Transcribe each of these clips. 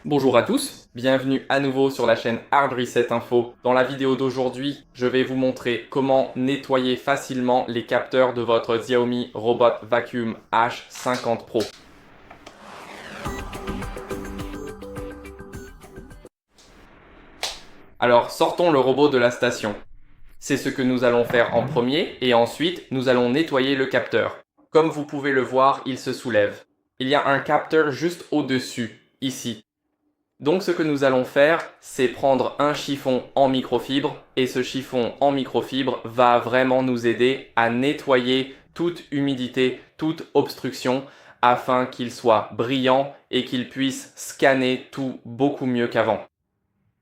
Bonjour à tous, bienvenue à nouveau sur la chaîne Hard Reset Info. Dans la vidéo d'aujourd'hui, je vais vous montrer comment nettoyer facilement les capteurs de votre Xiaomi Robot Vacuum H50 Pro. Alors sortons le robot de la station. C'est ce que nous allons faire en premier et ensuite nous allons nettoyer le capteur. Comme vous pouvez le voir, il se soulève. Il y a un capteur juste au-dessus, ici. Donc ce que nous allons faire, c'est prendre un chiffon en microfibre et ce chiffon en microfibre va vraiment nous aider à nettoyer toute humidité, toute obstruction afin qu'il soit brillant et qu'il puisse scanner tout beaucoup mieux qu'avant.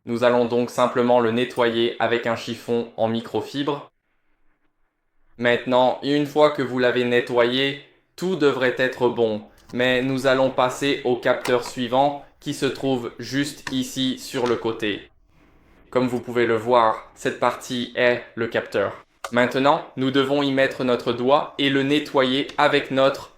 Nous allons donc simplement le nettoyer avec un chiffon en microfibre. Maintenant, une fois que vous l'avez nettoyé, tout devrait être bon. Mais nous allons passer au capteur suivant qui se trouve juste ici sur le côté. Comme vous pouvez le voir, cette partie est le capteur. Maintenant, nous devons y mettre notre doigt et le nettoyer avec notre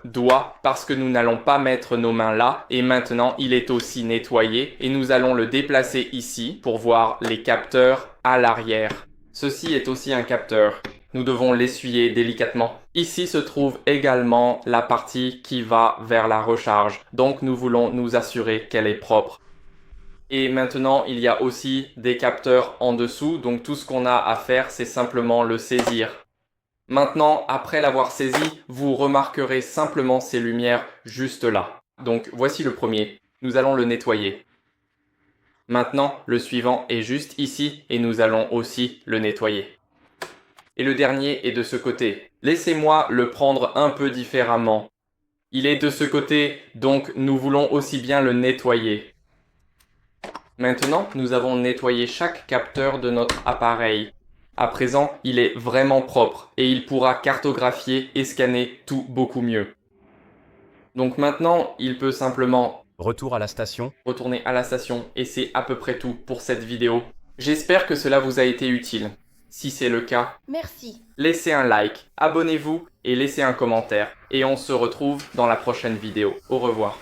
doigt parce que nous n'allons pas mettre nos mains là. Et maintenant, il est aussi nettoyé et nous allons le déplacer ici pour voir les capteurs à l'arrière. Ceci est aussi un capteur. Nous devons l'essuyer délicatement. Ici se trouve également la partie qui va vers la recharge. Donc nous voulons nous assurer qu'elle est propre. Et maintenant, il y a aussi des capteurs en dessous. Donc tout ce qu'on a à faire, c'est simplement le saisir. Maintenant, après l'avoir saisi, vous remarquerez simplement ces lumières juste là. Donc voici le premier. Nous allons le nettoyer. Maintenant, le suivant est juste ici et nous allons aussi le nettoyer. Et le dernier est de ce côté. Laissez-moi le prendre un peu différemment. Il est de ce côté, donc nous voulons aussi bien le nettoyer. Maintenant, nous avons nettoyé chaque capteur de notre appareil. À présent, il est vraiment propre et il pourra cartographier et scanner tout beaucoup mieux. Donc maintenant, il peut simplement Retour à la station. retourner à la station et c'est à peu près tout pour cette vidéo. J'espère que cela vous a été utile. Si c'est le cas, Merci. laissez un like, abonnez-vous et laissez un commentaire. Et on se retrouve dans la prochaine vidéo. Au revoir.